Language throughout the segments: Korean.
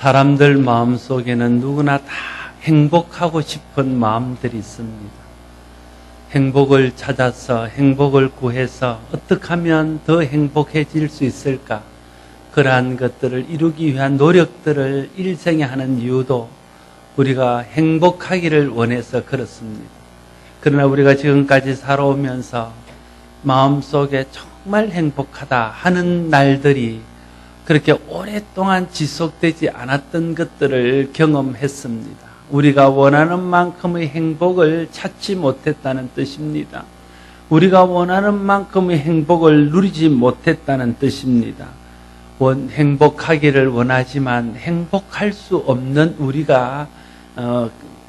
사람들 마음속에는 누구나 다 행복하고 싶은 마음들이 있습니다. 행복을 찾아서 행복을 구해서 어떻게 하면 더 행복해질 수 있을까? 그러한 것들을 이루기 위한 노력들을 일생에 하는 이유도 우리가 행복하기를 원해서 그렇습니다. 그러나 우리가 지금까지 살아오면서 마음속에 정말 행복하다 하는 날들이 그렇게 오랫동안 지속되지 않았던 것들을 경험했습니다. 우리가 원하는 만큼의 행복을 찾지 못했다는 뜻입니다. 우리가 원하는 만큼의 행복을 누리지 못했다는 뜻입니다. 행복하기를 원하지만 행복할 수 없는 우리가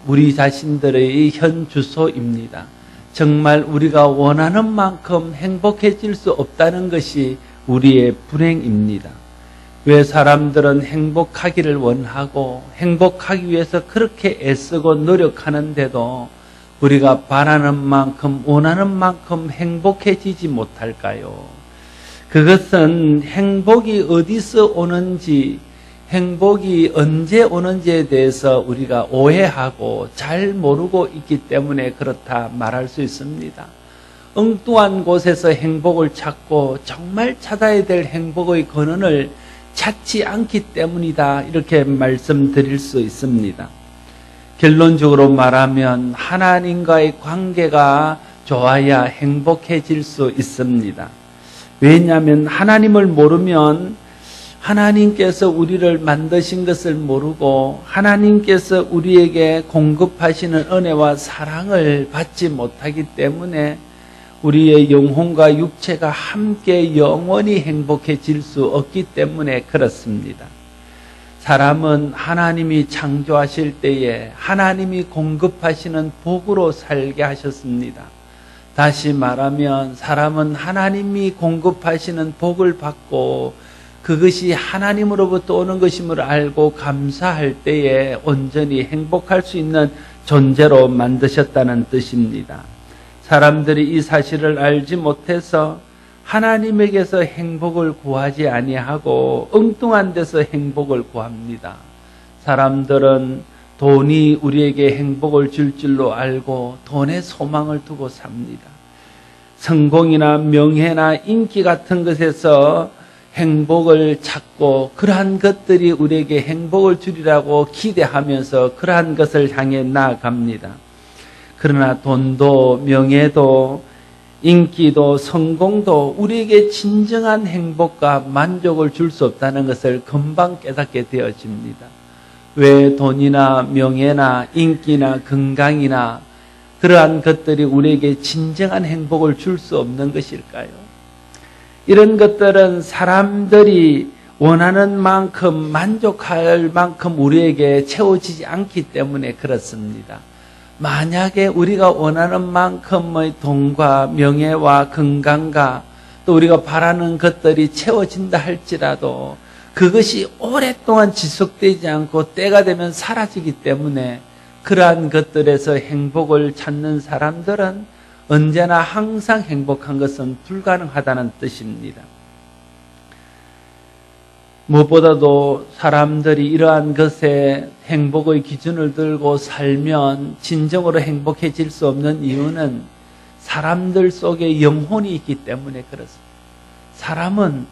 우리 자신들의 현 주소입니다. 정말 우리가 원하는 만큼 행복해질 수 없다는 것이 우리의 불행입니다. 왜 사람들은 행복하기를 원하고 행복하기 위해서 그렇게 애쓰고 노력하는데도 우리가 바라는 만큼 원하는 만큼 행복해지지 못할까요? 그것은 행복이 어디서 오는지, 행복이 언제 오는지에 대해서 우리가 오해하고 잘 모르고 있기 때문에 그렇다 말할 수 있습니다. 엉뚱한 곳에서 행복을 찾고 정말 찾아야 될 행복의 근원을 찾지 않기 때문이다, 이렇게 말씀드릴 수 있습니다. 결론적으로 말하면 하나님과의 관계가 좋아야 행복해질 수 있습니다. 왜냐하면 하나님을 모르면 하나님께서 우리를 만드신 것을 모르고 하나님께서 우리에게 공급하시는 은혜와 사랑을 받지 못하기 때문에 우리의 영혼과 육체가 함께 영원히 행복해질 수 없기 때문에 그렇습니다. 사람은 하나님이 창조하실 때에 하나님이 공급하시는 복으로 살게 하셨습니다. 다시 말하면 사람은 하나님이 공급하시는 복을 받고 그것이 하나님으로부터 오는 것임을 알고 감사할 때에 온전히 행복할 수 있는 존재로 만드셨다는 뜻입니다. 사람들이 이 사실을 알지 못해서 하나님에게서 행복을 구하지 아니하고 엉뚱한 데서 행복을 구합니다. 사람들은 돈이 우리에게 행복을 줄 줄로 알고 돈에 소망을 두고 삽니다. 성공이나 명예나 인기 같은 것에서 행복을 찾고 그러한 것들이 우리에게 행복을 주리라고 기대하면서 그러한 것을 향해 나아갑니다. 그러나 돈도 명예도 인기도 성공도 우리에게 진정한 행복과 만족을 줄 수 없다는 것을 금방 깨닫게 되어집니다. 왜 돈이나 명예나 인기나 건강이나 그러한 것들이 우리에게 진정한 행복을 줄 수 없는 것일까요? 이런 것들은 사람들이 원하는 만큼 만족할 만큼 우리에게 채워지지 않기 때문에 그렇습니다. 만약에 우리가 원하는 만큼의 돈과 명예와 건강과 또 우리가 바라는 것들이 채워진다 할지라도 그것이 오랫동안 지속되지 않고 때가 되면 사라지기 때문에 그러한 것들에서 행복을 찾는 사람들은 언제나 항상 행복한 것은 불가능하다는 뜻입니다. 무엇보다도 사람들이 이러한 것에 행복의 기준을 들고 살면 진정으로 행복해질 수 없는 이유는 사람들 속에 영혼이 있기 때문에 그렇습니다. 사람은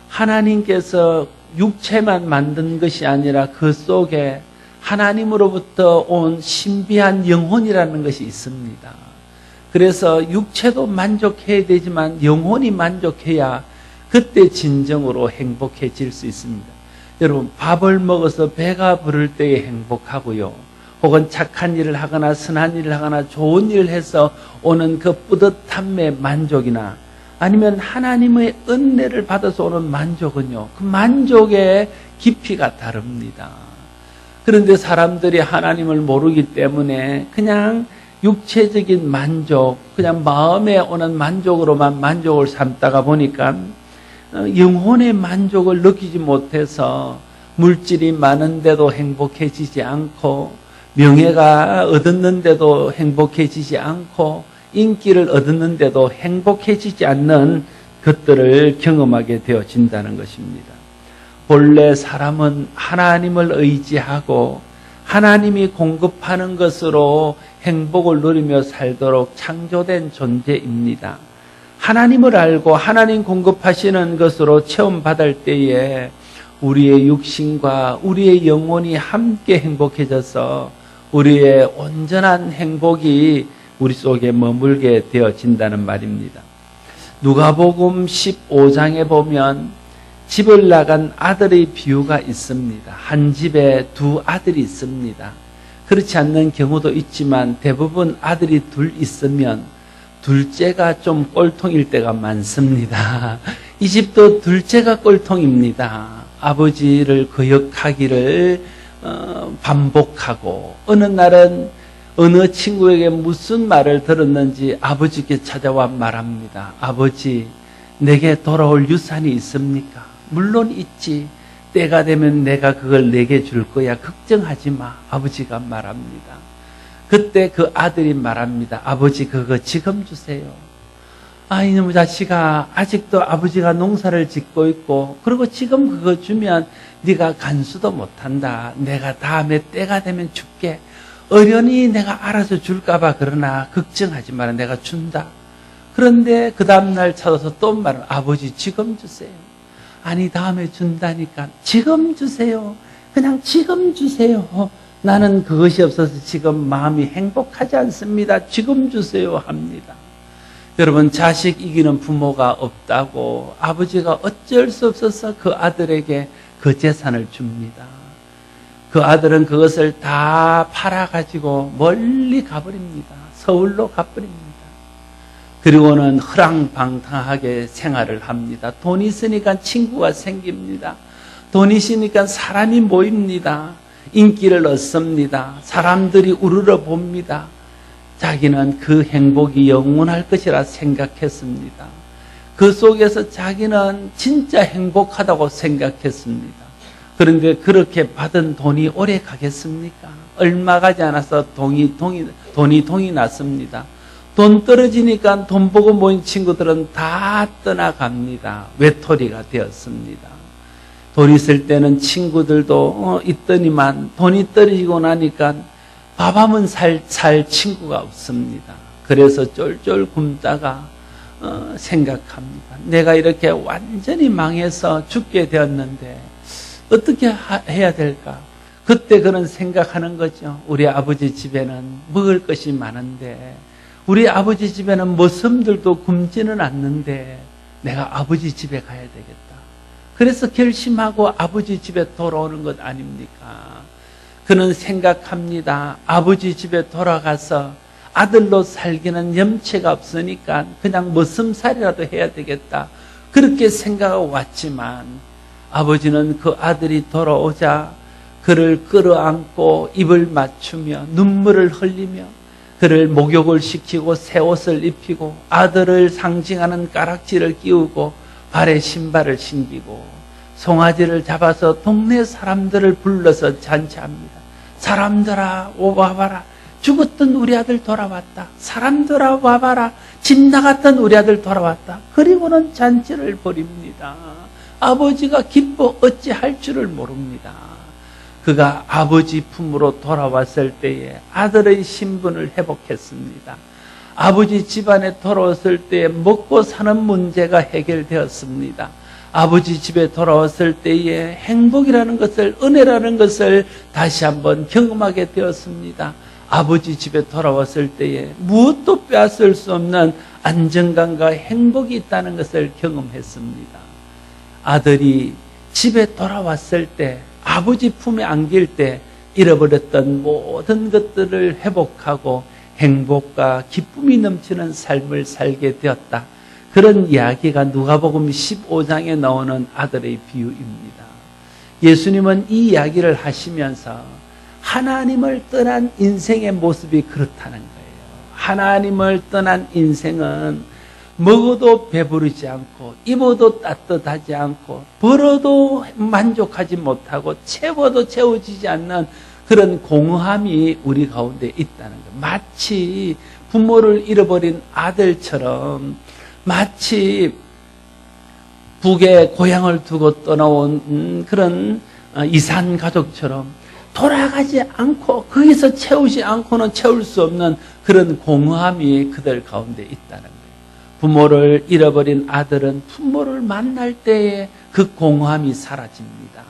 하나님께서 육체만 만든 것이 아니라 그 속에 하나님으로부터 온 신비한 영혼이라는 것이 있습니다. 그래서 육체도 만족해야 되지만 영혼이 만족해야 그때 진정으로 행복해질 수 있습니다. 여러분, 밥을 먹어서 배가 부를 때에 행복하고요. 혹은 착한 일을 하거나 선한 일을 하거나 좋은 일을 해서 오는 그 뿌듯함의 만족이나 아니면 하나님의 은혜를 받아서 오는 만족은요, 그 만족의 깊이가 다릅니다. 그런데 사람들이 하나님을 모르기 때문에 그냥 육체적인 만족, 그냥 마음에 오는 만족으로만 만족을 삼다가 보니까 영혼의 만족을 느끼지 못해서 물질이 많은데도 행복해지지 않고 명예가 얻었는데도 행복해지지 않고 인기를 얻었는데도 행복해지지 않는 것들을 경험하게 되어진다는 것입니다. 본래 사람은 하나님을 의지하고 하나님이 공급하는 것으로 행복을 누리며 살도록 창조된 존재입니다. 하나님을 알고 하나님 공급하시는 것으로 체험받을 때에 우리의 육신과 우리의 영혼이 함께 행복해져서 우리의 온전한 행복이 우리 속에 머물게 되어진다는 말입니다. 누가복음 15장에 보면 집을 나간 아들의 비유가 있습니다. 한 집에 두 아들이 있습니다. 그렇지 않는 경우도 있지만 대부분 아들이 둘 있으면 둘째가 좀 꼴통일 때가 많습니다. 이 집도 둘째가 꼴통입니다. 아버지를 거역하기를 반복하고 어느 날은 어느 친구에게 무슨 말을 들었는지 아버지께 찾아와 말합니다. 아버지, 내게 돌아올 유산이 있습니까? 물론 있지. 때가 되면 내가 그걸 내게 줄 거야. 걱정하지 마. 아버지가 말합니다. 그때 그 아들이 말합니다. 아버지, 그거 지금 주세요. 아, 이놈의 자식아, 아직도 아버지가 농사를 짓고 있고, 그리고 지금 그거 주면 네가 간수도 못한다. 내가 다음에 때가 되면 줄게. 어련히 내가 알아서 줄까봐 그러나 걱정하지 마라. 내가 준다. 그런데 그 다음날 찾아서 또 말은 아버지, 지금 주세요. 아니, 다음에 준다니까. 지금 주세요. 그냥 지금 주세요. 나는 그것이 없어서 지금 마음이 행복하지 않습니다. 지금 주세요 합니다. 여러분, 자식 이기는 부모가 없다고 아버지가 어쩔 수 없어서 그 아들에게 그 재산을 줍니다. 그 아들은 그것을 다 팔아가지고 멀리 가버립니다. 서울로 가버립니다. 그리고는 허랑방탕하게 생활을 합니다. 돈이 있으니까 친구가 생깁니다. 돈이 있으니까 사람이 모입니다. 인기를 얻습니다. 사람들이 우르르 봅니다. 자기는 그 행복이 영원할 것이라 생각했습니다. 그 속에서 자기는 진짜 행복하다고 생각했습니다. 그런데 그렇게 받은 돈이 오래 가겠습니까? 얼마 가지 않아서 돈이 났습니다. 돈 떨어지니까 돈 보고 모인 친구들은 다 떠나갑니다. 외톨이가 되었습니다. 돈 있을 때는 친구들도 있더니만 돈이 떨어지고 나니까 밥 한번 살 친구가 없습니다. 그래서 쫄쫄 굶다가 생각합니다. 내가 이렇게 완전히 망해서 죽게 되었는데 어떻게 해야 될까? 그때 그런 생각하는 거죠. 우리 아버지 집에는 먹을 것이 많은데 우리 아버지 집에는 머슴들도 굶지는 않는데 내가 아버지 집에 가야 되겠다. 그래서 결심하고 아버지 집에 돌아오는 것 아닙니까? 그는 생각합니다. 아버지 집에 돌아가서 아들로 살기는 염치가 없으니까 그냥 머슴살이라도 해야 되겠다. 그렇게 생각하고 왔지만 아버지는 그 아들이 돌아오자 그를 끌어안고 입을 맞추며 눈물을 흘리며 그를 목욕을 시키고 새 옷을 입히고 아들을 상징하는 가락지를 끼우고 발에 신발을 신기고 송아지를 잡아서 동네 사람들을 불러서 잔치합니다. 사람들아 와봐라. 죽었던 우리 아들 돌아왔다. 사람들아 와봐라. 집 나갔던 우리 아들 돌아왔다. 그리고는 잔치를 벌입니다. 아버지가 기뻐 어찌할 줄을 모릅니다. 그가 아버지 품으로 돌아왔을 때에 아들의 신분을 회복했습니다. 아버지 집안에 돌아왔을 때에 먹고 사는 문제가 해결되었습니다. 아버지 집에 돌아왔을 때에 행복이라는 것을, 은혜라는 것을 다시 한번 경험하게 되었습니다. 아버지 집에 돌아왔을 때에 무엇도 빼앗을 수 없는 안정감과 행복이 있다는 것을 경험했습니다. 아들이 집에 돌아왔을 때, 아버지 품에 안길 때 잃어버렸던 모든 것들을 회복하고 행복과 기쁨이 넘치는 삶을 살게 되었다. 그런 이야기가 누가복음 15장에 나오는 아들의 비유입니다. 예수님은 이 이야기를 하시면서 하나님을 떠난 인생의 모습이 그렇다는 거예요. 하나님을 떠난 인생은 먹어도 배부르지 않고 입어도 따뜻하지 않고 벌어도 만족하지 못하고 채워도 채워지지 않는 그런 공허함이 우리 가운데 있다는 거예요. 마치 부모를 잃어버린 아들처럼, 마치 북에 고향을 두고 떠나온 그런 이산 가족처럼 돌아가지 않고 거기서 채우지 않고는 채울 수 없는 그런 공허함이 그들 가운데 있다는 거예요. 부모를 잃어버린 아들은 부모를 만날 때에 그 공허함이 사라집니다.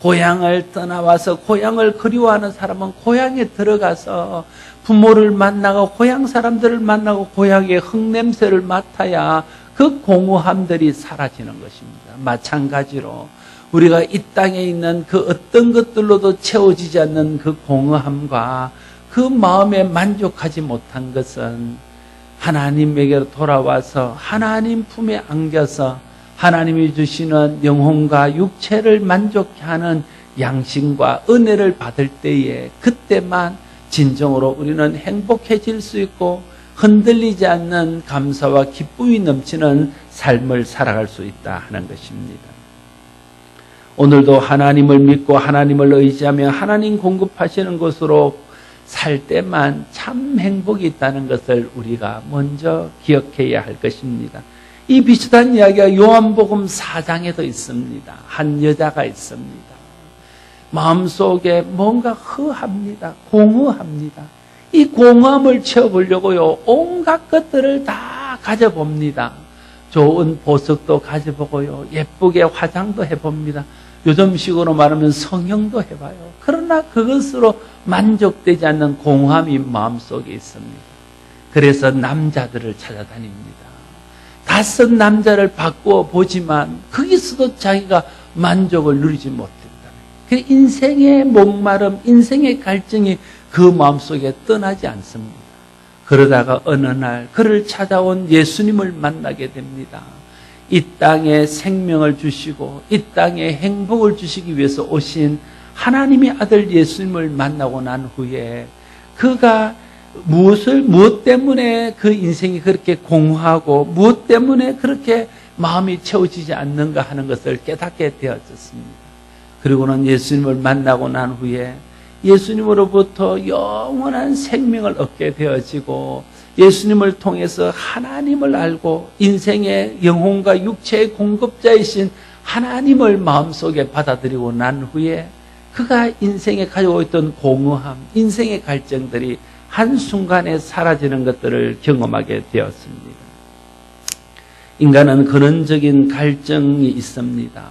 고향을 떠나와서 고향을 그리워하는 사람은 고향에 들어가서 부모를 만나고 고향 사람들을 만나고 고향의 흙냄새를 맡아야 그 공허함들이 사라지는 것입니다. 마찬가지로 우리가 이 땅에 있는 그 어떤 것들로도 채워지지 않는 그 공허함과 그 마음에 만족하지 못한 것은 하나님에게로 돌아와서 하나님 품에 안겨서 하나님이 주시는 영혼과 육체를 만족케 하는 양심과 은혜를 받을 때에 그때만 진정으로 우리는 행복해질 수 있고 흔들리지 않는 감사와 기쁨이 넘치는 삶을 살아갈 수 있다 하는 것입니다. 오늘도 하나님을 믿고 하나님을 의지하며 하나님 공급하시는 것으로 살 때만 참 행복이 있다는 것을 우리가 먼저 기억해야 할 것입니다. 이 비슷한 이야기가 요한복음 4장에도 있습니다. 한 여자가 있습니다. 마음속에 뭔가 허합니다. 공허합니다. 이 공허함을 채워보려고요, 온갖 것들을 다 가져봅니다. 좋은 보석도 가져보고요, 예쁘게 화장도 해봅니다. 요즘식으로 말하면 성형도 해봐요. 그러나 그것으로 만족되지 않는 공허함이 마음속에 있습니다. 그래서 남자들을 찾아다닙니다. 5 남자를 바꾸어 보지만 거기서도 자기가 만족을 누리지 못했다. 그 인생의 목마름, 인생의 갈증이 그 마음속에 떠나지 않습니다. 그러다가 어느 날 그를 찾아온 예수님을 만나게 됩니다. 이 땅에 생명을 주시고 이 땅에 행복을 주시기 위해서 오신 하나님의 아들 예수님을 만나고 난 후에 그가 무엇 때문에 그 인생이 그렇게 공허하고 무엇 때문에 그렇게 마음이 채워지지 않는가 하는 것을 깨닫게 되어졌습니다. 그리고는 예수님을 만나고 난 후에 예수님으로부터 영원한 생명을 얻게 되어지고 예수님을 통해서 하나님을 알고 인생의 영혼과 육체의 공급자이신 하나님을 마음속에 받아들이고 난 후에 그가 인생에 가지고 있던 공허함, 인생의 갈증들이 한순간에 사라지는 것들을 경험하게 되었습니다. 인간은 근원적인 갈증이 있습니다.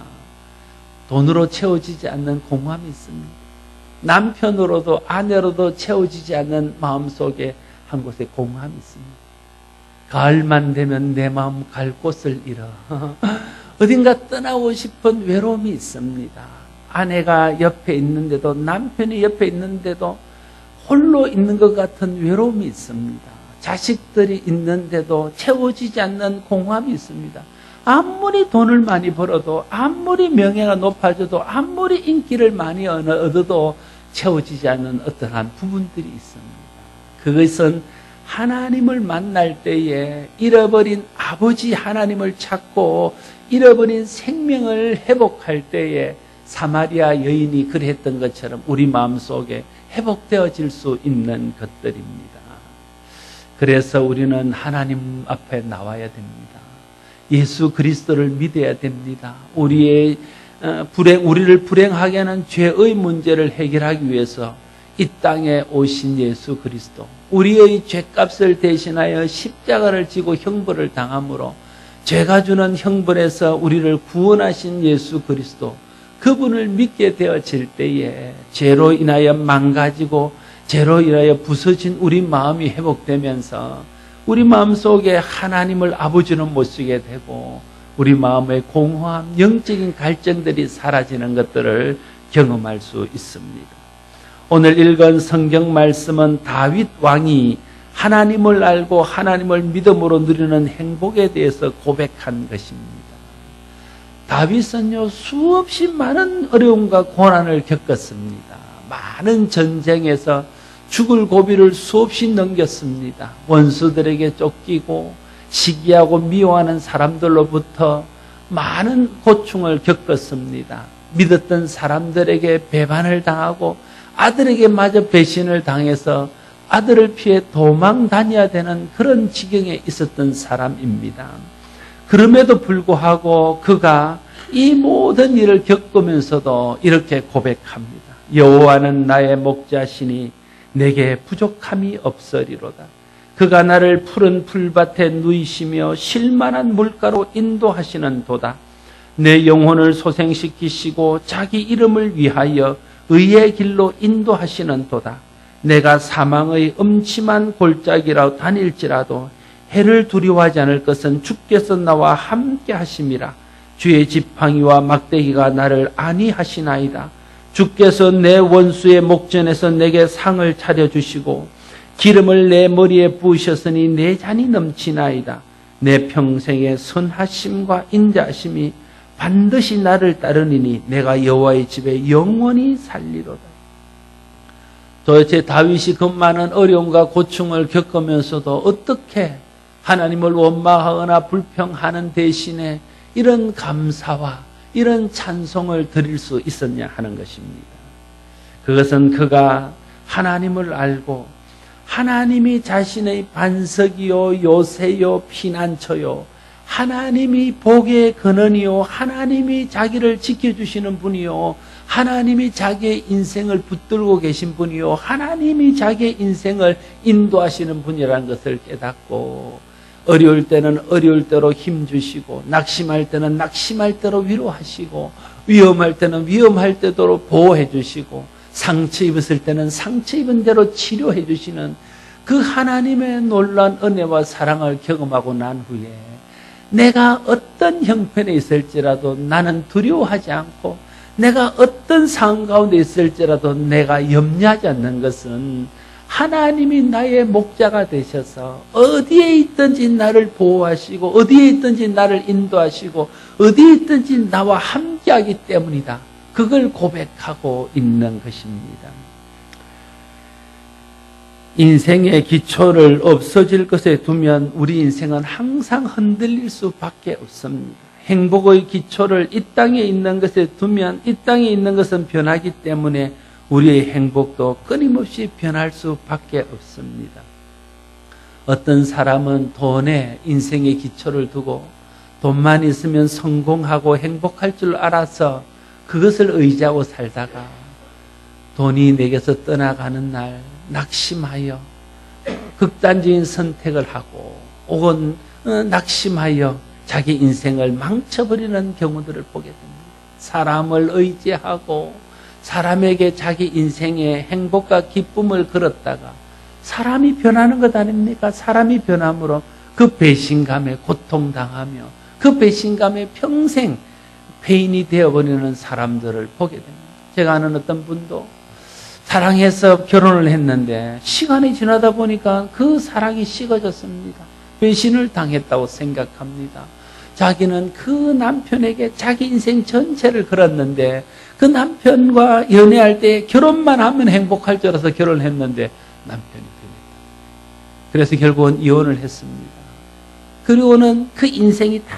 돈으로 채워지지 않는 공허함이 있습니다. 남편으로도 아내로도 채워지지 않는 마음속에 한 곳에 공허함이 있습니다. 가을만 되면 내 마음 갈 곳을 잃어 어딘가 떠나고 싶은 외로움이 있습니다. 아내가 옆에 있는데도 남편이 옆에 있는데도 홀로 있는 것 같은 외로움이 있습니다. 자식들이 있는데도 채워지지 않는 공허함이 있습니다. 아무리 돈을 많이 벌어도 아무리 명예가 높아져도 아무리 인기를 많이 얻어도 채워지지 않는 어떠한 부분들이 있습니다. 그것은 하나님을 만날 때에 잃어버린 아버지 하나님을 찾고 잃어버린 생명을 회복할 때에 사마리아 여인이 그랬던 것처럼 우리 마음속에 회복되어질 수 있는 것들입니다. 그래서 우리는 하나님 앞에 나와야 됩니다. 예수 그리스도를 믿어야 됩니다. 우리를 불행하게 하는 죄의 문제를 해결하기 위해서 이 땅에 오신 예수 그리스도, 우리의 죄값을 대신하여 십자가를 지고 형벌을 당함으로 죄가 주는 형벌에서 우리를 구원하신 예수 그리스도, 그분을 믿게 되어질 때에 죄로 인하여 망가지고 죄로 인하여 부서진 우리 마음이 회복되면서 우리 마음속에 하나님을 아버지로 모시게 되고 우리 마음의 공허함, 영적인 갈증들이 사라지는 것들을 경험할 수 있습니다. 오늘 읽은 성경 말씀은 다윗 왕이 하나님을 알고 하나님을 믿음으로 누리는 행복에 대해서 고백한 것입니다. 다윗은요, 수없이 많은 어려움과 고난을 겪었습니다. 많은 전쟁에서 죽을 고비를 수없이 넘겼습니다. 원수들에게 쫓기고 시기하고 미워하는 사람들로부터 많은 고충을 겪었습니다. 믿었던 사람들에게 배반을 당하고 아들에게 마저 배신을 당해서 아들을 피해 도망 다녀야 되는 그런 지경에 있었던 사람입니다. 그럼에도 불구하고 그가 이 모든 일을 겪으면서도 이렇게 고백합니다. 여호와는 나의 목자시니 내게 부족함이 없으리로다. 그가 나를 푸른 풀밭에 누이시며 쉴만한 물가로 인도하시는 도다. 내 영혼을 소생시키시고 자기 이름을 위하여 의의 길로 인도하시는 도다. 내가 사망의 음침한 골짜기로 다닐지라도 해를 두려워하지 않을 것은 주께서 나와 함께 하심이라. 주의 지팡이와 막대기가 나를 안위하시나이다. 주께서 내 원수의 목전에서 내게 상을 차려주시고 기름을 내 머리에 부으셨으니 내 잔이 넘치나이다. 내 평생의 선하심과 인자하심이 반드시 나를 따르니니 내가 여호와의 집에 영원히 살리로다. 도대체 다윗이 그 많은 어려움과 고충을 겪으면서도 어떻게 하나님을 원망하거나 불평하는 대신에 이런 감사와 이런 찬송을 드릴 수 있었냐 하는 것입니다. 그것은 그가 하나님을 알고 하나님이 자신의 반석이요 요새요 피난처요 하나님이 복의 근원이요 하나님이 자기를 지켜주시는 분이요 하나님이 자기의 인생을 붙들고 계신 분이요 하나님이 자기의 인생을 인도하시는 분이라는 것을 깨닫고 어려울 때는 어려울 대로 힘주시고 낙심할 때는 낙심할 대로 위로하시고 위험할 때는 위험할 때도 보호해 주시고 상처 입었을 때는 상처 입은 대로 치료해 주시는 그 하나님의 놀라운 은혜와 사랑을 경험하고 난 후에 내가 어떤 형편에 있을지라도 나는 두려워하지 않고 내가 어떤 상황 가운데 있을지라도 내가 염려하지 않는 것은 하나님이 나의 목자가 되셔서 어디에 있든지 나를 보호하시고 어디에 있든지 나를 인도하시고 어디에 있든지 나와 함께하기 때문이다. 그걸 고백하고 있는 것입니다. 인생의 기초를 없어질 것에 두면 우리 인생은 항상 흔들릴 수밖에 없습니다. 행복의 기초를 이 땅에 있는 것에 두면 이 땅에 있는 것은 변하기 때문에 우리의 행복도 끊임없이 변할 수밖에 없습니다. 어떤 사람은 돈에 인생의 기초를 두고 돈만 있으면 성공하고 행복할 줄 알아서 그것을 의지하고 살다가 돈이 내게서 떠나가는 날 낙심하여 극단적인 선택을 하고 혹은 낙심하여 자기 인생을 망쳐버리는 경우들을 보게 됩니다. 사람을 의지하고 사람에게 자기 인생의 행복과 기쁨을 걸었다가 사람이 변하는 것 아닙니까? 사람이 변함으로 그 배신감에 고통당하며 그 배신감에 평생 폐인이 되어버리는 사람들을 보게 됩니다. 제가 아는 어떤 분도 사랑해서 결혼을 했는데 시간이 지나다 보니까 그 사랑이 식어졌습니다. 배신을 당했다고 생각합니다. 자기는 그 남편에게 자기 인생 전체를 걸었는데 그 남편과 연애할 때 결혼만 하면 행복할 줄 알아서 결혼을 했는데 남편이 변했다. 그래서 결국은 이혼을 했습니다. 그리고는 그 인생이 다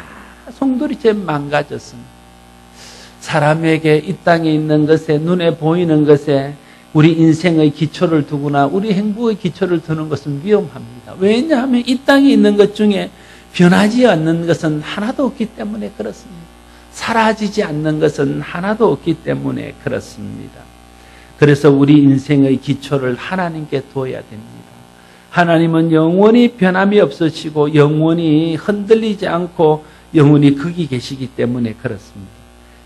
송두리째 망가졌습니다. 사람에게 이 땅에 있는 것에 눈에 보이는 것에 우리 인생의 기초를 두거나 우리 행복의 기초를 두는 것은 위험합니다. 왜냐하면 이 땅에 있는 것 중에 변하지 않는 것은 하나도 없기 때문에 그렇습니다. 사라지지 않는 것은 하나도 없기 때문에 그렇습니다. 그래서 우리 인생의 기초를 하나님께 둬야 됩니다. 하나님은 영원히 변함이 없으시고 영원히 흔들리지 않고 영원히 거기 계시기 때문에 그렇습니다.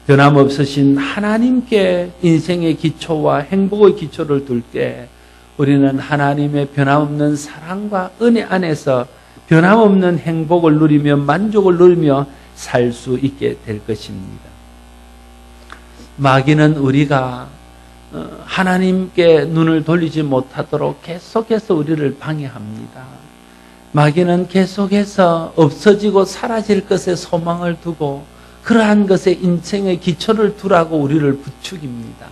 변함없으신 하나님께 인생의 기초와 행복의 기초를 둘 때 우리는 하나님의 변함없는 사랑과 은혜 안에서 변함없는 행복을 누리며 만족을 누리며 살 수 있게 될 것입니다. 마귀는 우리가 하나님께 눈을 돌리지 못하도록 계속해서 우리를 방해합니다. 마귀는 계속해서 없어지고 사라질 것에 소망을 두고 그러한 것에 인생의 기초를 두라고 우리를 부추깁니다.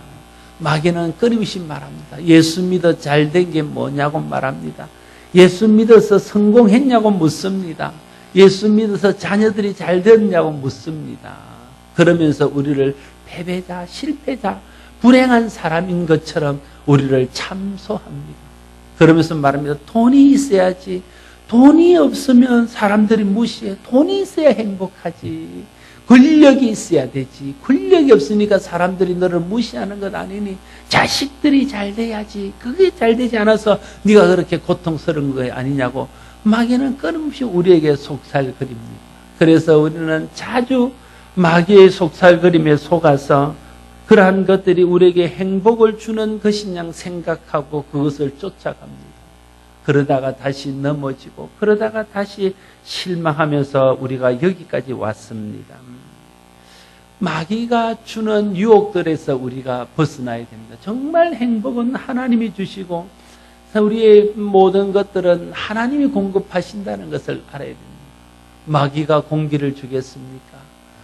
마귀는 끊임없이 말합니다. 예수 믿어 잘된 게 뭐냐고 말합니다. 예수 믿어서 성공했냐고 묻습니다. 예수 믿어서 자녀들이 잘 되었냐고 묻습니다. 그러면서 우리를 패배자, 실패자, 불행한 사람인 것처럼 우리를 참소합니다. 그러면서 말합니다. 돈이 있어야지, 돈이 없으면 사람들이 무시해. 돈이 있어야 행복하지. 권력이 있어야 되지. 권력이 없으니까 사람들이 너를 무시하는 것 아니니 자식들이 잘 돼야지. 그게 잘 되지 않아서 네가 그렇게 고통스러운 거 아니냐고 마귀는 끊임없이 우리에게 속살거립니다. 그래서 우리는 자주 마귀의 속살거림에 속아서 그러한 것들이 우리에게 행복을 주는 것인 양 생각하고 그것을 쫓아갑니다. 그러다가 다시 넘어지고 그러다가 다시 실망하면서 우리가 여기까지 왔습니다. 마귀가 주는 유혹들에서 우리가 벗어나야 됩니다. 정말 행복은 하나님이 주시고 우리의 모든 것들은 하나님이 공급하신다는 것을 알아야 됩니다. 마귀가 공기를 주겠습니까?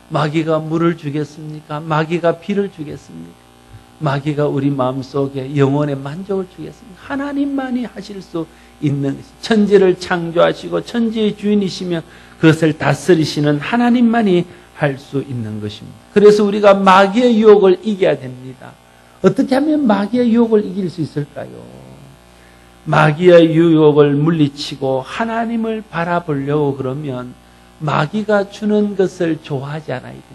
마귀가 물을 주겠습니까? 마귀가 비를 주겠습니까? 마귀가 우리 마음속에 영혼의 만족을 주겠습니까? 하나님만이 하실 수 있는 것이 천지를 창조하시고 천지의 주인이시며 그것을 다스리시는 하나님만이 할 수 있는 것입니다. 그래서 우리가 마귀의 유혹을 이겨야 됩니다. 어떻게 하면 마귀의 유혹을 이길 수 있을까요? 마귀의 유혹을 물리치고 하나님을 바라보려고 그러면 마귀가 주는 것을 좋아하지 않아야 됩니다.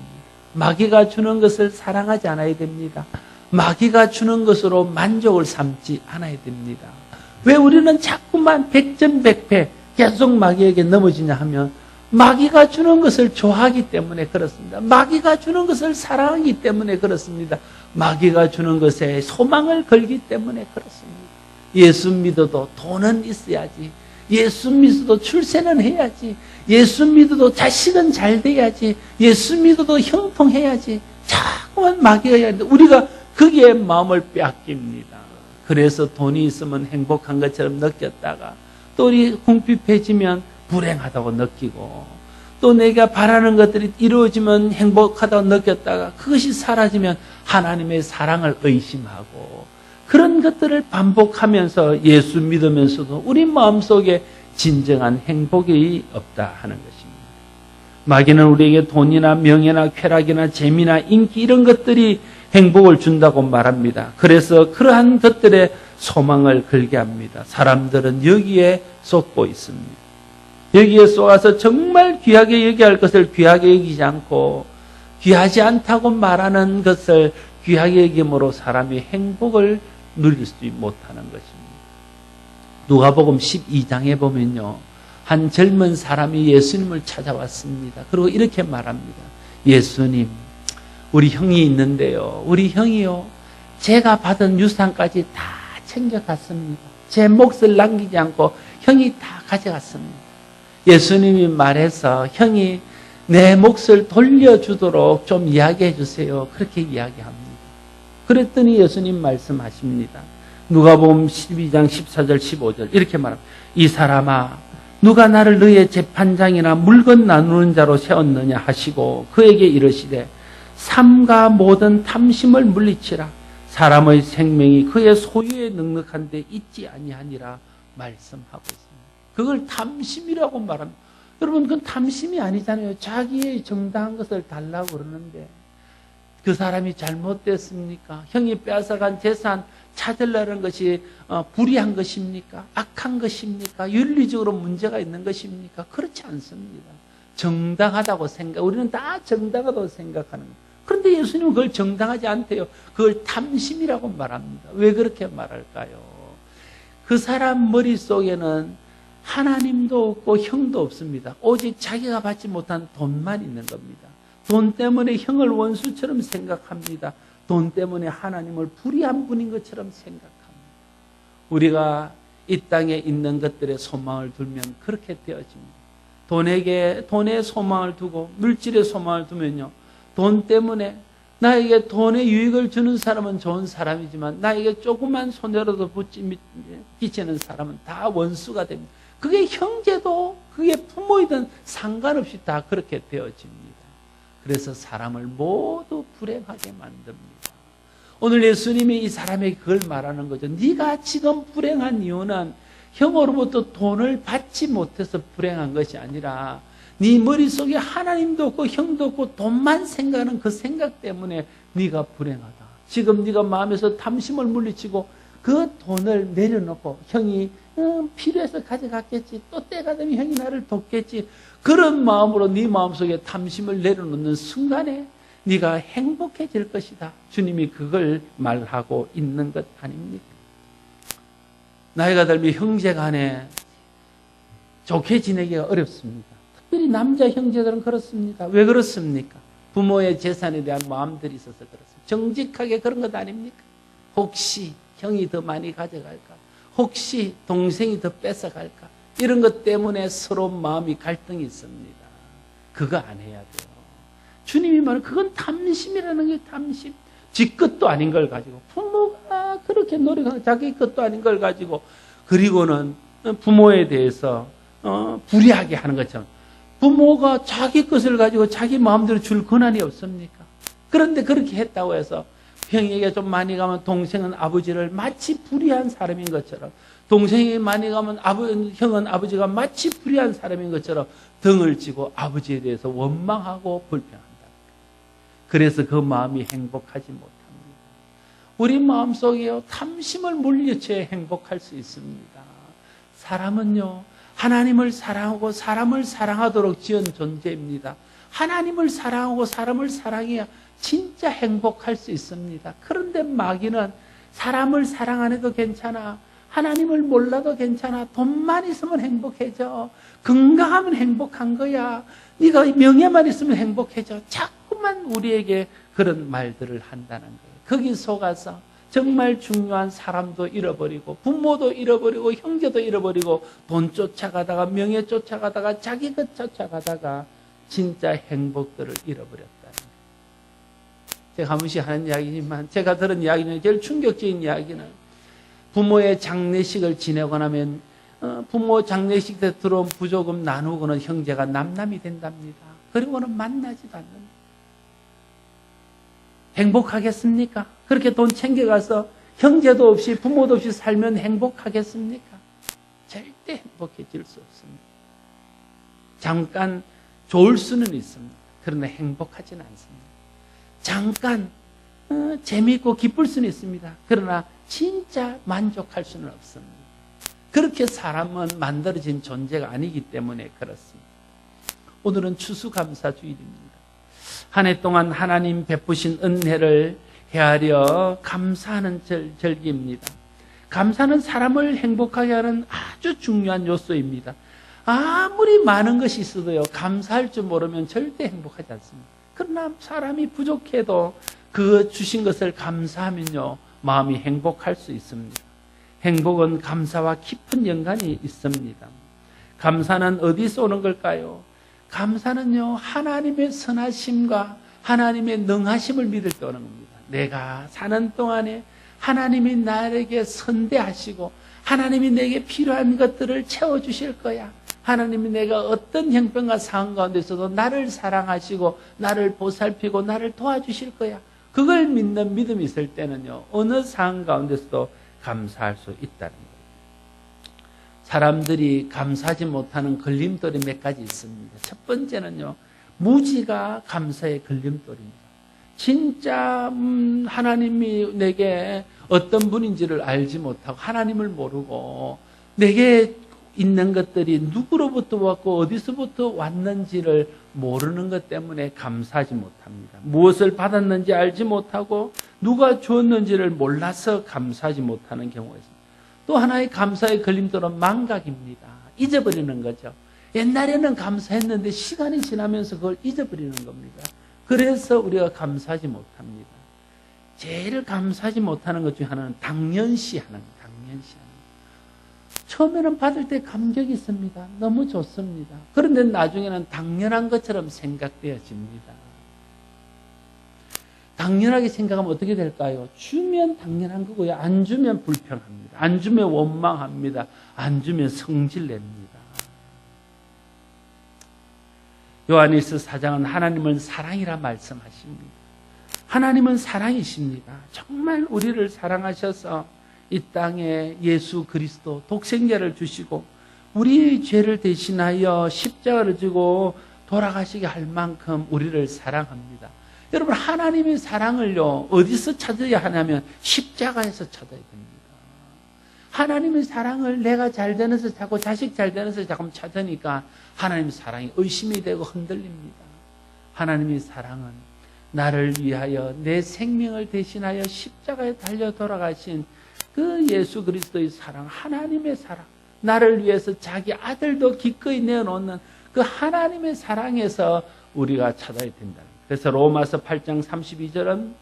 마귀가 주는 것을 사랑하지 않아야 됩니다. 마귀가 주는 것으로 만족을 삼지 않아야 됩니다. 왜 우리는 자꾸만 백전백패 계속 마귀에게 넘어지냐 하면 마귀가 주는 것을 좋아하기 때문에 그렇습니다. 마귀가 주는 것을 사랑하기 때문에 그렇습니다. 마귀가 주는 것에 소망을 걸기 때문에 그렇습니다. 예수 믿어도 돈은 있어야지. 예수 믿어도 출세는 해야지. 예수 믿어도 자식은 잘 돼야지. 예수 믿어도 형통해야지. 자꾸만 마귀가 해야 하는데 우리가 거기에 마음을 빼앗깁니다. 그래서 돈이 있으면 행복한 것처럼 느꼈다가 또 우리 궁핍해지면 불행하다고 느끼고 또 내가 바라는 것들이 이루어지면 행복하다고 느꼈다가 그것이 사라지면 하나님의 사랑을 의심하고 그런 것들을 반복하면서 예수 믿으면서도 우리 마음속에 진정한 행복이 없다 하는 것입니다. 마귀는 우리에게 돈이나 명예나 쾌락이나 재미나 인기 이런 것들이 행복을 준다고 말합니다. 그래서 그러한 것들에 소망을 걸게 합니다. 사람들은 여기에 쏟고 있습니다. 여기에 쏘아서 정말 귀하게 여겨야 할 것을 귀하게 여기지 않고 귀하지 않다고 말하는 것을 귀하게 여김으로 사람이 행복을 누릴 수 못하는 것입니다. 누가복음 12장에 보면요. 한 젊은 사람이 예수님을 찾아왔습니다. 그리고 이렇게 말합니다. 예수님, 우리 형이 있는데요. 우리 형이요. 제가 받은 유산까지 다 챙겨갔습니다. 제 몫을 남기지 않고 형이 다 가져갔습니다. 예수님이 말해서 형이 내 몫을 돌려주도록 좀 이야기해 주세요. 그렇게 이야기합니다. 그랬더니 예수님 말씀하십니다. 누가복음 12장 14절 15절 이렇게 말합니다. 이 사람아 누가 나를 너의 재판장이나 물건 나누는 자로 세웠느냐 하시고 그에게 이르시되 삼가 모든 탐심을 물리치라. 사람의 생명이 그의 소유에 넉넉한데 있지 아니하니라 말씀하고 있습니다. 그걸 탐심이라고 말합니다. 여러분 그건 탐심이 아니잖아요. 자기의 정당한 것을 달라고 그러는데 그 사람이 잘못됐습니까? 형이 빼앗아간 재산 찾으려는 것이 불의한 것입니까? 악한 것입니까? 윤리적으로 문제가 있는 것입니까? 그렇지 않습니다. 정당하다고 우리는 다 정당하다고 생각하는 거예요. 그런데 예수님은 그걸 정당하지 않대요. 그걸 탐심이라고 말합니다. 왜 그렇게 말할까요? 그 사람 머릿속에는 하나님도 없고 형도 없습니다. 오직 자기가 받지 못한 돈만 있는 겁니다. 돈 때문에 형을 원수처럼 생각합니다. 돈 때문에 하나님을 불의한 분인 것처럼 생각합니다. 우리가 이 땅에 있는 것들에 소망을 두면 그렇게 되어집니다. 돈에 소망을 두고 물질에 소망을 두면요. 돈 때문에 나에게 돈의 유익을 주는 사람은 좋은 사람이지만 나에게 조그만 손해라도 끼치는 사람은 다 원수가 됩니다. 그게 형제도 그게 부모이든 상관없이 다 그렇게 되어집니다. 그래서 사람을 모두 불행하게 만듭니다. 오늘 예수님이 이 사람에게 그걸 말하는 거죠. 네가 지금 불행한 이유는 형으로부터 돈을 받지 못해서 불행한 것이 아니라 네 머릿속에 하나님도 없고 형도 없고 돈만 생각하는 그 생각 때문에 네가 불행하다. 지금 네가 마음에서 탐심을 물리치고 그 돈을 내려놓고 형이 필요해서 가져갔겠지. 또 때가 되면 형이 나를 돕겠지. 그런 마음으로 네 마음속에 탐심을 내려놓는 순간에 네가 행복해질 것이다. 주님이 그걸 말하고 있는 것 아닙니까? 나이가 들면 형제 간에 좋게 지내기가 어렵습니다. 특별히 남자 형제들은 그렇습니다. 왜 그렇습니까? 부모의 재산에 대한 마음들이 있어서 그렇습니다. 정직하게 그런 것 아닙니까? 혹시 형이 더 많이 가져갈까? 혹시 동생이 더 뺏어갈까? 이런 것 때문에 서로 마음이 갈등이 있습니다. 그거 안 해야 돼요. 주님이 말하는 그건 탐심이라는 게 탐심. 지 것도 아닌 걸 가지고 부모가 그렇게 노력하는 자기 것도 아닌 걸 가지고 그리고는 부모에 대해서 불이하게 하는 것처럼 부모가 자기 것을 가지고 자기 마음대로 줄 권한이 없습니까? 그런데 그렇게 했다고 해서 형에게 좀 많이 가면 동생은 아버지를 마치 불의한 사람인 것처럼 동생이 많이 가면 형은 아버지가 마치 불의한 사람인 것처럼 등을 쥐고 아버지에 대해서 원망하고 불평한다. 그래서 그 마음이 행복하지 못합니다. 우리 마음속에요 탐심을 물리쳐야 행복할 수 있습니다. 사람은요 하나님을 사랑하고 사람을 사랑하도록 지은 존재입니다. 하나님을 사랑하고 사람을 사랑해야 진짜 행복할 수 있습니다. 그런데 마귀는 사람을 사랑 안 해도 괜찮아. 하나님을 몰라도 괜찮아. 돈만 있으면 행복해져. 건강하면 행복한 거야. 네가 명예만 있으면 행복해져. 자꾸만 우리에게 그런 말들을 한다는 거예요. 거기 속아서 정말 중요한 사람도 잃어버리고 부모도 잃어버리고 형제도 잃어버리고 돈 쫓아가다가 명예 쫓아가다가 자기 것 쫓아가다가 진짜 행복들을 잃어버렸다는 거예요. 제가 한 번씩 하는 이야기지만 제가 들은 이야기는 제일 충격적인 이야기는 부모의 장례식을 지내고 나면 부모 장례식 때 들어온 부조금 나누고는 형제가 남남이 된답니다. 그리고는 만나지도 않는다. 행복하겠습니까? 그렇게 돈 챙겨가서 형제도 없이 부모도 없이 살면 행복하겠습니까? 절대 행복해질 수 없습니다. 잠깐 좋을 수는 있습니다. 그러나 행복하지는 않습니다. 잠깐 재미있고 기쁠 수는 있습니다. 그러나 진짜 만족할 수는 없습니다. 그렇게 사람은 만들어진 존재가 아니기 때문에 그렇습니다. 오늘은 추수감사주일입니다. 한 해 동안 하나님 베푸신 은혜를 헤아려 감사하는 절기입니다. 감사는 사람을 행복하게 하는 아주 중요한 요소입니다. 아무리 많은 것이 있어도요, 감사할 줄 모르면 절대 행복하지 않습니다. 그러나 사람이 부족해도 그 주신 것을 감사하면요, 마음이 행복할 수 있습니다. 행복은 감사와 깊은 연관이 있습니다. 감사는 어디서 오는 걸까요? 감사는요, 하나님의 선하심과 하나님의 능하심을 믿을 때 오는 겁니다. 내가 사는 동안에 하나님이 나에게 선대하시고 하나님이 내게 필요한 것들을 채워주실 거야. 하나님이 내가 어떤 형편과 상황 가운데 있어도 나를 사랑하시고 나를 보살피고 나를 도와주실 거야. 그걸 믿는 믿음이 있을 때는요, 어느 상황 가운데서도 감사할 수 있다는 거예요. 사람들이 감사하지 못하는 걸림돌이 몇 가지 있습니다. 첫 번째는요, 무지가 감사의 걸림돌입니다. 진짜 하나님이 내게 어떤 분인지를 알지 못하고 하나님을 모르고 내게 있는 것들이 누구로부터 왔고 어디서부터 왔는지를 모르는 것 때문에 감사하지 못합니다. 무엇을 받았는지 알지 못하고 누가 주었는지를 몰라서 감사하지 못하는 경우가 있습니다. 또 하나의 감사의 걸림돌은 망각입니다. 잊어버리는 거죠. 옛날에는 감사했는데 시간이 지나면서 그걸 잊어버리는 겁니다. 그래서 우리가 감사하지 못합니다. 제일 감사하지 못하는 것 중에 하나는 당연시하는 거예요. 당연시하는 거예요. 처음에는 받을 때 감격이 있습니다. 너무 좋습니다. 그런데 나중에는 당연한 것처럼 생각되어집니다. 당연하게 생각하면 어떻게 될까요? 주면 당연한 거고요. 안 주면 불평합니다. 안 주면 원망합니다. 안 주면 성질냅니다. 요한일서 4장은 하나님은 사랑이라 말씀하십니다. 하나님은 사랑이십니다. 정말 우리를 사랑하셔서 이 땅에 예수 그리스도 독생자를 주시고 우리의 죄를 대신하여 십자가를 지고 돌아가시게 할 만큼 우리를 사랑합니다. 여러분, 하나님의 사랑을요, 어디서 찾아야 하냐면 십자가에서 찾아야 됩니다. 하나님의 사랑을 내가 잘 되면서 자꾸 자식 잘 되면서 자꾸 찾으니까 하나님의 사랑이 의심이 되고 흔들립니다. 하나님의 사랑은 나를 위하여 내 생명을 대신하여 십자가에 달려 돌아가신 그 예수 그리스도의 사랑, 하나님의 사랑, 나를 위해서 자기 아들도 기꺼이 내어놓는 그 하나님의 사랑에서 우리가 찾아야 된다. 그래서 로마서 8장 32절은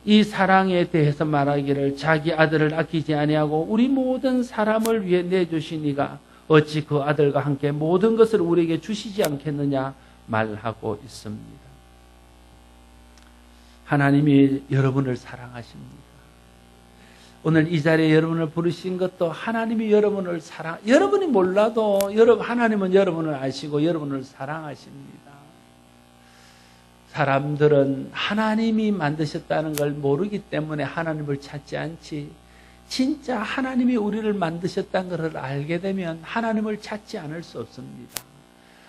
이 사랑에 대해서 말하기를 자기 아들을 아끼지 아니하고 우리 모든 사람을 위해 내주시니가 어찌 그 아들과 함께 모든 것을 우리에게 주시지 않겠느냐 말하고 있습니다. 하나님이 여러분을 사랑하십니다. 오늘 이 자리에 여러분을 부르신 것도 하나님이 여러분을 여러분이 몰라도 하나님은 여러분을 아시고 여러분을 사랑하십니다. 사람들은 하나님이 만드셨다는 걸 모르기 때문에 하나님을 찾지 않지, 진짜 하나님이 우리를 만드셨다는 것을 알게 되면 하나님을 찾지 않을 수 없습니다.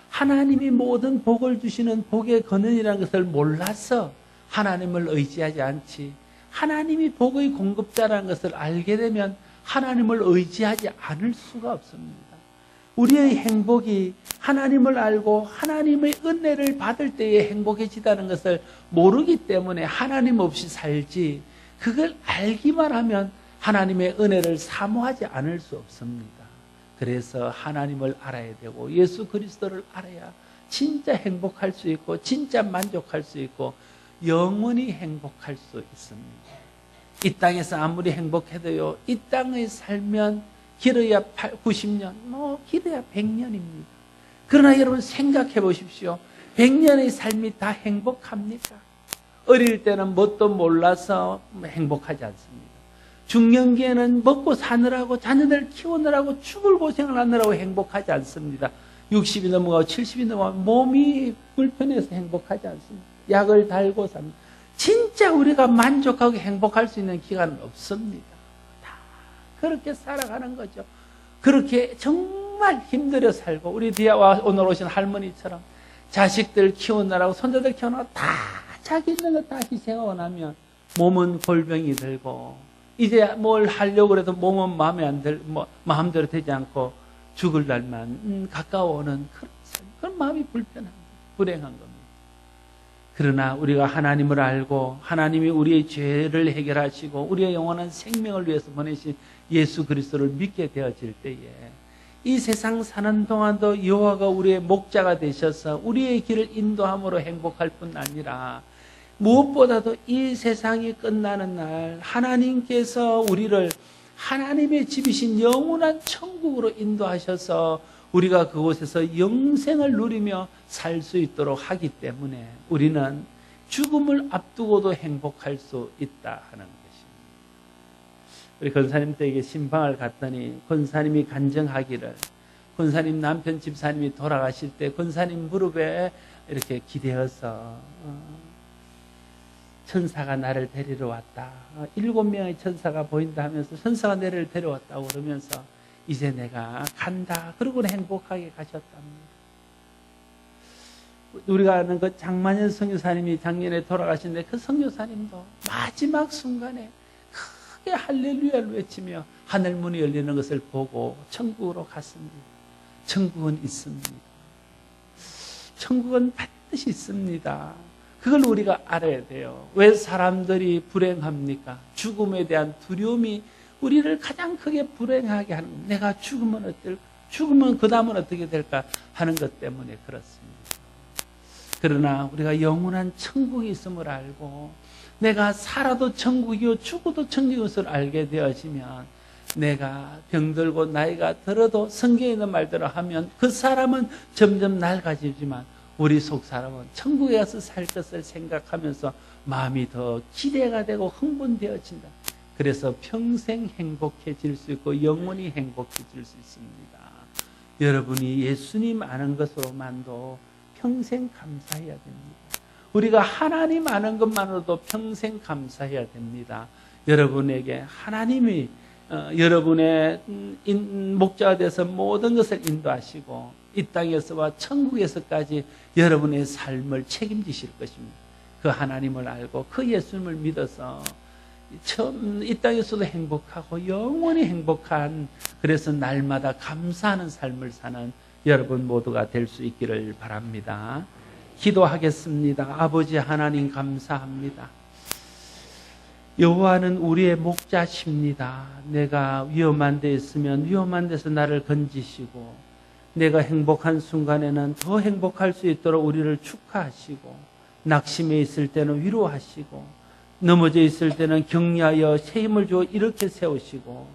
하나님이 모든 복을 주시는 복의 근원이라는 것을 몰라서 하나님을 의지하지 않지, 하나님이 복의 공급자라는 것을 알게 되면 하나님을 의지하지 않을 수가 없습니다. 우리의 행복이 하나님을 알고 하나님의 은혜를 받을 때에 행복해지다는 것을 모르기 때문에 하나님 없이 살지, 그걸 알기만 하면 하나님의 은혜를 사모하지 않을 수 없습니다. 그래서 하나님을 알아야 되고 예수 그리스도를 알아야 진짜 행복할 수 있고 진짜 만족할 수 있고 영원히 행복할 수 있습니다. 이 땅에서 아무리 행복해도요, 이 땅에 살면 길어야 90년, 길어야 100년입니다. 그러나 여러분 생각해 보십시오. 100년의 삶이 다 행복합니까? 어릴 때는 뭣도 몰라서 행복하지 않습니다. 중년기에는 먹고 사느라고 자녀들 키우느라고 죽을 고생을 하느라고 행복하지 않습니다. 60이 넘어가고 70이 넘어가고 몸이 불편해서 행복하지 않습니다. 약을 달고 삽니다. 진짜 우리가 만족하고 행복할 수 있는 기간은 없습니다. 다 그렇게 살아가는 거죠. 그렇게 정말 힘들어 살고, 우리 뒤에 오늘 오신 할머니처럼 자식들 키우느라고 손자들 키우느라고 다 자기 있는 거 다 희생하고 나면 몸은 골병이 들고 이제 뭘 하려고 해도 몸은 마음대로 되지 않고 죽을 날만 가까워오는 그런 마음이 불행한 겁니다. 그러나 우리가 하나님을 알고 하나님이 우리의 죄를 해결하시고 우리의 영원한 생명을 위해서 보내신 예수 그리스도를 믿게 되어질 때에 이 세상 사는 동안도 여호와가 우리의 목자가 되셔서 우리의 길을 인도함으로 행복할 뿐 아니라 무엇보다도 이 세상이 끝나는 날 하나님께서 우리를 하나님의 집이신 영원한 천국으로 인도하셔서 우리가 그곳에서 영생을 누리며 살 수 있도록 하기 때문에 우리는 죽음을 앞두고도 행복할 수 있다 하는 것입니다. 우리 권사님 댁에 신방을 갔더니 권사님이 간증하기를, 권사님 남편 집사님이 돌아가실 때 권사님 무릎에 이렇게 기대어서 천사가 나를 데리러 왔다. 7명의 천사가 보인다 하면서 천사가 나를 데려왔다고 그러면서 이제 내가 간다. 그러고는 행복하게 가셨답니다. 우리가 아는 그 장만현 선교사님이 작년에 돌아가신데 그 선교사님도 마지막 순간에 크게 할렐루야를 외치며 하늘문이 열리는 것을 보고 천국으로 갔습니다. 천국은 있습니다. 천국은 반드시 있습니다. 그걸 우리가 알아야 돼요. 왜 사람들이 불행합니까? 죽음에 대한 두려움이 우리를 가장 크게 불행하게 하는 겁니다. 내가 죽으면 어떨까? 죽으면 그 다음은 어떻게 될까 하는 것 때문에 그렇습니다. 그러나 우리가 영원한 천국이 있음을 알고 내가 살아도 천국이요 죽어도 천국인 것을 알게 되어지면 내가 병들고 나이가 들어도 성경에 있는 말대로 하면 그 사람은 점점 낡아지지만 우리 속 사람은 천국에 가서 살 것을 생각하면서 마음이 더 기대가 되고 흥분되어진다. 그래서 평생 행복해질 수 있고 영원히 행복해질 수 있습니다. 여러분이 예수님 아는 것으로만도 평생 감사해야 됩니다. 우리가 하나님 아는 것만으로도 평생 감사해야 됩니다. 여러분에게 하나님이 여러분의 목자가 돼서 모든 것을 인도하시고 이 땅에서와 천국에서까지 여러분의 삶을 책임지실 것입니다. 그 하나님을 알고 그 예수님을 믿어서 처음 이 땅에서도 행복하고 영원히 행복한, 그래서 날마다 감사하는 삶을 사는 여러분 모두가 될 수 있기를 바랍니다. 기도하겠습니다. 아버지 하나님 감사합니다. 여호와는 우리의 목자십니다. 내가 위험한 데 있으면 위험한 데서 나를 건지시고, 내가 행복한 순간에는 더 행복할 수 있도록 우리를 축하하시고, 낙심해 있을 때는 위로하시고, 넘어져 있을 때는 격려하여 새 힘을 주어 이렇게 세우시고,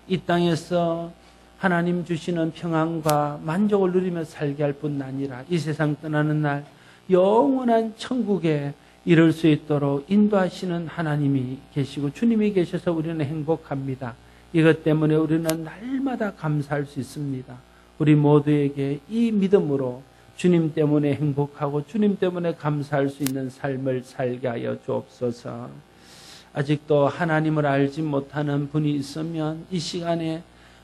이 땅에서 하나님 주시는 평안과 만족을 누리며 살게 할 뿐 아니라 이 세상 떠나는 날 영원한 천국에 이룰 수 있도록 인도하시는 하나님이 계시고 주님이 계셔서 우리는 행복합니다. 이것 때문에 우리는 날마다 감사할 수 있습니다. 우리 모두에게 이 믿음으로 주님 때문에 행복하고 주님 때문에 감사할 수 있는 삶을 살게 하여 주옵소서. 아직도 하나님을 알지 못하는 분이 있으면 이 시간에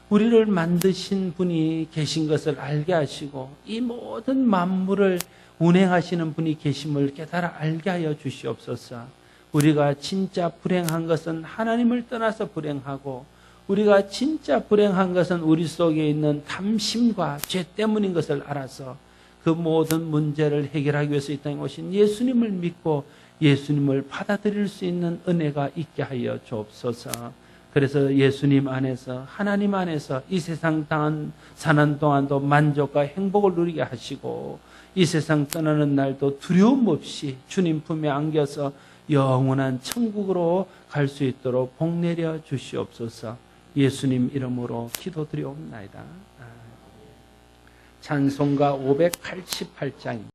우리를 만드신 분이 계신 것을 알게 하시고 이 모든 만물을 운행하시는 분이 계심을 깨달아 알게 하여 주시옵소서. 우리가 진짜 불행한 것은 하나님을 떠나서 불행하고, 우리가 진짜 불행한 것은 우리 속에 있는 탐심과 죄 때문인 것을 알아서 그 모든 문제를 해결하기 위해서 이 땅에 오신 예수님을 믿고 예수님을 받아들일 수 있는 은혜가 있게 하여 주옵소서. 그래서 예수님 안에서, 하나님 안에서 이 세상 사는 동안도 만족과 행복을 누리게 하시고, 이 세상 떠나는 날도 두려움 없이 주님 품에 안겨서 영원한 천국으로 갈 수 있도록 복 내려 주시옵소서. 예수님 이름으로 기도드리옵나이다. 찬송가 588장